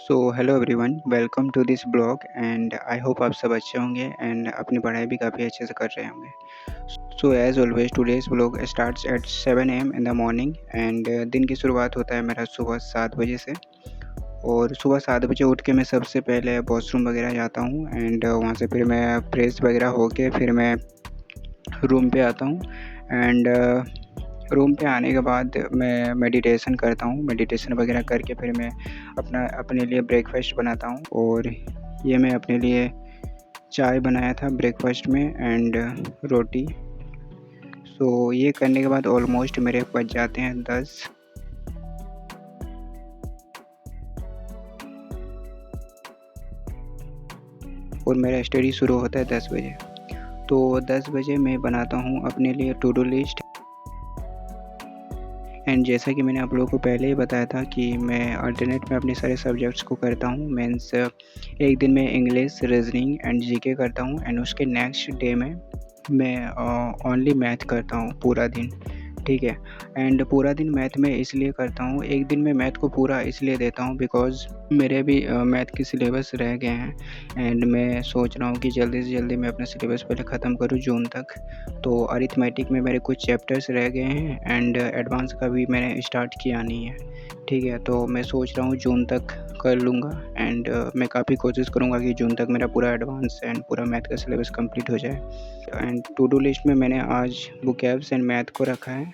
So hello everyone, welcome to this blog and I hope आप सब अच्छे होंगे एंड अपनी पढ़ाई भी काफ़ी अच्छे से कर रहे होंगे। So as always today's blog starts at 7 AM in the morning and दिन की शुरुआत होता है मेरा सुबह 7 बजे से। और सुबह 7 बजे उठ के मैं सबसे पहले वॉशरूम वगैरह जाता हूँ एंड वहाँ से फिर मैं फ्रेश वगैरह होके फिर मैं रूम पे आता हूँ एंड रूम पे आने के बाद मैं मेडिटेशन करता हूँ। मेडिटेशन वगैरह करके फिर मैं अपने लिए ब्रेकफास्ट बनाता हूँ और ये मैं अपने लिए चाय बनाया था ब्रेकफास्ट में एंड रोटी। सो ये करने के बाद ऑलमोस्ट मेरे बज जाते हैं 10 और मेरा स्टडी शुरू होता है 10 बजे। तो 10 बजे मैं बनाता हूँ अपने लिए टू डू लिस्ट एंड जैसा कि मैंने आप लोगों को पहले ही बताया था कि मैं अल्टरनेट में अपने सारे सब्जेक्ट्स को करता हूँ। मीन्स एक दिन में इंग्लिश, रीजनिंग एंड जीके करता हूँ एंड उसके नेक्स्ट डे में मैं ओनली मैथ करता हूँ पूरा दिन। ठीक है। एंड पूरा दिन मैथ में इसलिए करता हूँ, एक दिन में मैथ को पूरा इसलिए देता हूँ बिकॉज़ मेरे भी मैथ के सिलेबस रह गए हैं एंड मैं सोच रहा हूँ कि जल्दी से जल्दी मैं अपना सिलेबस पहले ख़त्म करूँ जून तक। तो अरिथमेटिक में मेरे कुछ चैप्टर्स रह गए हैं एंड एडवांस का भी मैंने स्टार्ट किया नहीं है। ठीक है, तो मैं सोच रहा हूँ जून तक कर लूँगा एंड मैं काफ़ी कोशिश करूँगा कि जून तक मेरा पूरा एडवांस एंड पूरा मैथ का सिलेबस कंप्लीट हो जाए। एंड टू डू लिस्ट में मैंने आज वोकैब्स एंड मैथ को रखा है,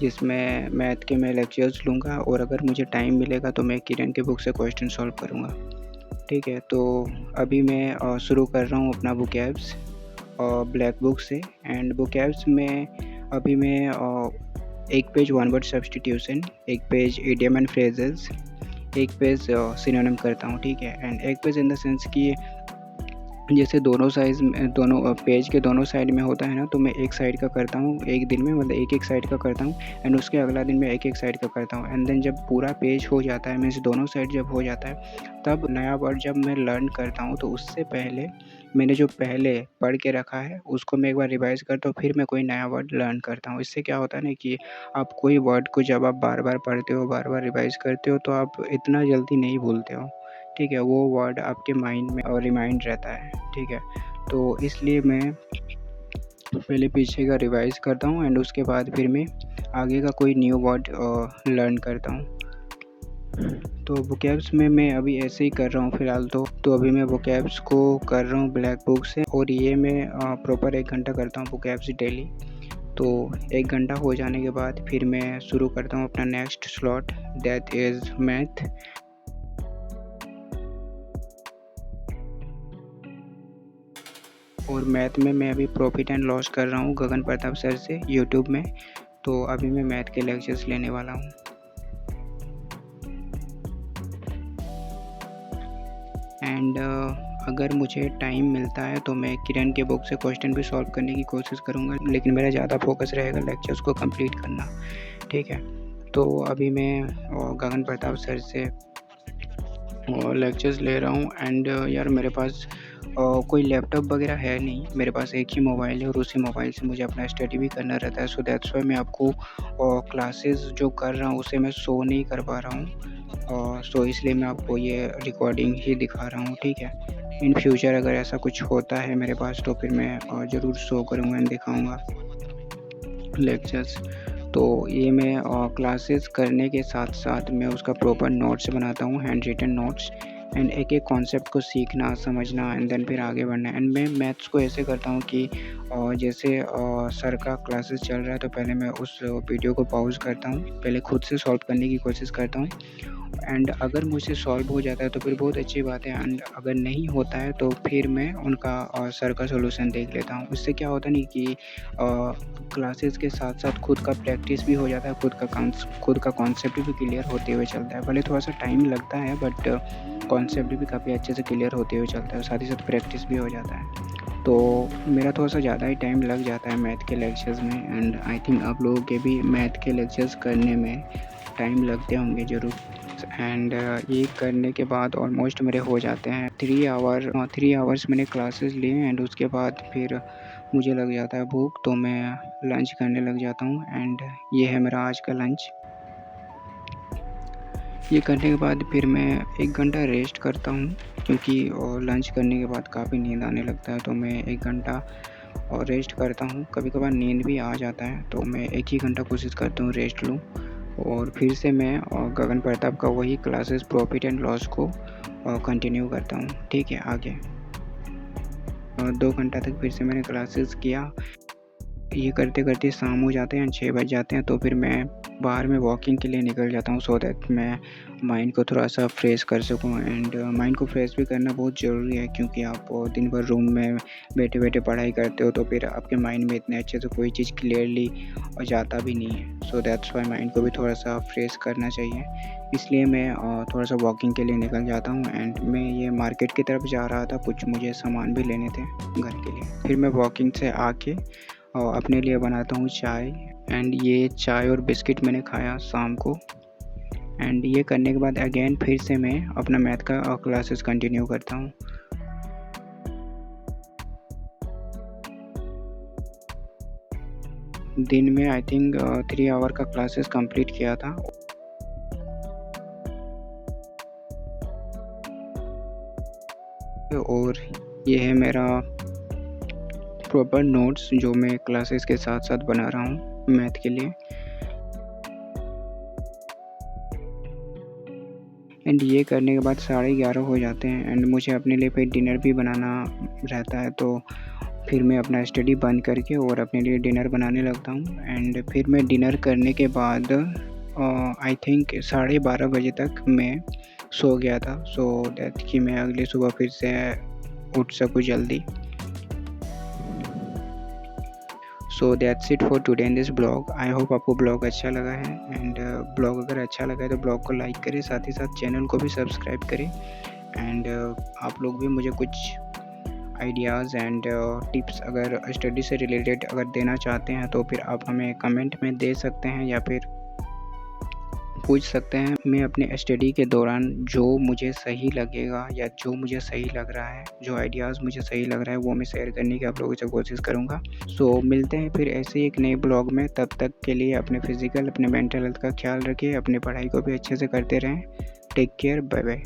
जिसमें मैथ के मैं लेक्चर्स लूँगा और अगर मुझे टाइम मिलेगा तो मैं किरण के बुक से क्वेश्चन सॉल्व करूँगा। ठीक है, तो अभी मैं शुरू कर रहा हूँ अपना वोकैब्स ब्लैक बुक से एंड वोकैब्स में अभी मैं एक पेज वन वर्ड सब्स्टिट्यूशन, एक पेज इडियम एंड फ्रेजेस, एक पेज सिनोनिम करता हूँ। ठीक है, एंड एक पेज इन द सेंस कि जैसे दोनों पेज के दोनों साइड में होता है ना, तो मैं एक साइड का करता हूँ एक दिन में, मतलब एक साइड का करता हूँ एंड उसके अगला दिन मैं एक साइड का करता हूँ एंड देन जब पूरा पेज हो जाता है, मीन्स दोनों साइड जब हो जाता है, तब नया वर्ड जब मैं लर्न करता हूँ तो उससे पहले मैंने जो पहले पढ़ के रखा है उसको मैं एक बार रिवाइज करता हूँ, फिर मैं कोई नया वर्ड लर्न करता हूँ। इससे क्या होता है ना कि आप कोई वर्ड को जब आप बार बार पढ़ते हो, बार बार रिवाइज करते हो, तो आप इतना जल्दी नहीं भूलते हो। ठीक है, वो वर्ड आपके माइंड में और रिमाइंड रहता है। ठीक है, तो इसलिए मैं पहले पीछे का रिवाइज करता हूँ एंड उसके बाद फिर मैं आगे का कोई न्यू वर्ड लर्न करता हूँ। तो वोकैब्स में मैं अभी ऐसे ही कर रहा हूँ फ़िलहाल। तो अभी मैं वोकैब्स को कर रहा हूँ ब्लैक बुक से और ये मैं प्रॉपर 1 घंटा करता हूँ वोकैब्स डेली। तो 1 घंटा हो जाने के बाद फिर मैं शुरू करता हूँ अपना next slot, that is math. और मैथ में मैं अभी प्रॉफिट एंड लॉस कर रहा हूँ गगन प्रताप सर से यूट्यूब में। तो अभी मैं मैथ के लेक्चर्स लेने वाला हूँ एंड अगर मुझे टाइम मिलता है तो मैं किरण के बुक से क्वेश्चन भी सॉल्व करने की कोशिश करूँगा, लेकिन मेरा ज़्यादा फोकस रहेगा लेक्चर्स को कंप्लीट करना। ठीक है, तो अभी मैं गगन प्रताप सर से लेक्चर्स ले रहा हूँ एंड यार मेरे पास कोई लैपटॉप वगैरह है नहीं, मेरे पास एक ही मोबाइल है और उसी मोबाइल से मुझे अपना स्टडी भी करना रहता है। सो दैट्स वाई मैं आपको क्लासेस जो कर रहा हूँ उसे मैं शो नहीं कर पा रहा हूँ, सो इसलिए मैं आपको ये रिकॉर्डिंग ही दिखा रहा हूँ। ठीक है, इन फ्यूचर अगर ऐसा कुछ होता है मेरे पास तो फिर मैं ज़रूर शो करूँगा एंड दिखाऊँगा लेक्चर्स। तो ये मैं क्लासेस करने के साथ साथ मैं उसका प्रॉपर नोट्स बनाता हूँ, हैंड रिटन नोट्स एंड एक एक कॉन्सेप्ट को सीखना, समझना एंड देन फिर आगे बढ़ना। एंड मैं मैथ्स को ऐसे करता हूँ कि जैसे सर का क्लासेस चल रहा है तो पहले मैं उस वीडियो को पॉज करता हूँ, पहले खुद से सॉल्व करने की कोशिश करता हूँ एंड अगर मुझसे सॉल्व हो जाता है तो फिर बहुत अच्छी बात है एंड अगर नहीं होता है तो फिर मैं उनका सर का सॉल्यूशन देख लेता हूँ। इससे क्या होता है नहीं कि क्लासेस के साथ साथ खुद का प्रैक्टिस भी हो जाता है, खुद का कॉन्सेप्ट भी क्लियर होते हुए चलता है। भले थोड़ा सा टाइम लगता है बट कॉन्सेप्ट भी काफ़ी अच्छे से क्लियर होते हुए चलता है, साथ ही साथ प्रैक्टिस भी हो जाता है। तो मेरा थोड़ा सा ज़्यादा ही टाइम लग जाता है मैथ के लेक्चर्स में एंड आई थिंक आप लोगों के भी मैथ के लेक्चर्स करने में टाइम लगते होंगे ज़रूर। एंड ये करने के बाद ऑलमोस्ट मेरे हो जाते हैं 3 आवर्स मैंने क्लासेस लिए एंड उसके बाद फिर मुझे लग जाता है भूख, तो मैं लंच करने लग जाता हूँ एंड ये है मेरा आज का लंच। ये करने के बाद फिर मैं 1 घंटा रेस्ट करता हूँ, क्योंकि लंच करने के बाद काफ़ी नींद आने लगता है, तो मैं 1 घंटा और रेस्ट करता हूँ। कभी-कभार नींद भी आ जाता है, तो मैं 1 ही घंटा कोशिश करता हूँ रेस्ट लूँ और फिर से मैं गगन प्रताप का वही क्लासेस प्रॉफिट एंड लॉस को कंटिन्यू करता हूँ। ठीक है, आगे 2 घंटा तक फिर से मैंने क्लासेस किया। ये करते-करते शाम हो जाते हैं, 6 बज जाते हैं, तो फिर मैं बाहर में वॉकिंग के लिए निकल जाता हूँ सो दैट मैं माइंड को थोड़ा-सा फ्रेश कर सकूँ एंड माइंड को फ्रेश भी करना बहुत ज़रूरी है, क्योंकि आप दिन भर रूम में बैठे-बैठे पढ़ाई करते हो, तो फिर आपके माइंड में इतने अच्छे से कोई चीज़ क्लियरली जाता भी नहीं है। सो दैट्स व्हाई माइंड को भी थोड़ा-सा फ्रेश करना चाहिए। इसलिए मैं थोड़ा-सा वॉकिंग के लिए निकल जाता हूँ एंड मैं ये मार्केट की तरफ जा रहा था, कुछ मुझे सामान भी लेने थे घर के लिए। फिर मैं वॉकिंग से आके अपने लिए बनाता हूँ चाय एंड ये चाय और बिस्किट मैंने खाया शाम को एंड ये करने के बाद अगेन फिर से मैं अपना मैथ का क्लासेस कंटिन्यू करता हूँ। दिन में आई थिंक 3 आवर का क्लासेस कंप्लीट किया था। और ये है मेरा प्रॉपर नोट्स जो मैं क्लासेस के साथ-साथ बना रहा हूँ मैथ के लिए। एंड ये करने के बाद 11:30 हो जाते हैं एंड मुझे अपने लिए फिर डिनर भी बनाना रहता है, तो फिर मैं अपना स्टडी बंद करके और अपने लिए डिनर बनाने लगता हूँ एंड फिर मैं डिनर करने के बाद आई थिंक 12:30 बजे तक मैं सो गया था, सो दैट कि मैं अगली सुबह फिर से उठ सकूँ जल्दी। So that's it for today in this blog. I hope आपको ब्लॉग अच्छा लगा है एंड ब्लॉग अगर अच्छा लगा है तो ब्लॉग को लाइक करें, साथ ही साथ चैनल को भी सब्सक्राइब करें एंड आप लोग भी मुझे कुछ आइडियाज़ एंड टिप्स अगर स्टडी से रिलेटेड अगर देना चाहते हैं तो फिर आप हमें कमेंट में दे सकते हैं या फिर पूछ सकते हैं। मैं अपने स्टडी के दौरान जो मुझे सही लगेगा या जो मुझे सही लग रहा है, जो आइडियाज़ मुझे सही लग रहा है, वो मैं शेयर करने की आप लोगों से कोशिश करूँगा। सो मिलते हैं फिर ऐसे ही एक नए ब्लॉग में। तब तक के लिए अपने फिज़िकल, अपने मेंटल हेल्थ का ख्याल रखिए, अपनी पढ़ाई को भी अच्छे से करते रहें। Take care, bye bye.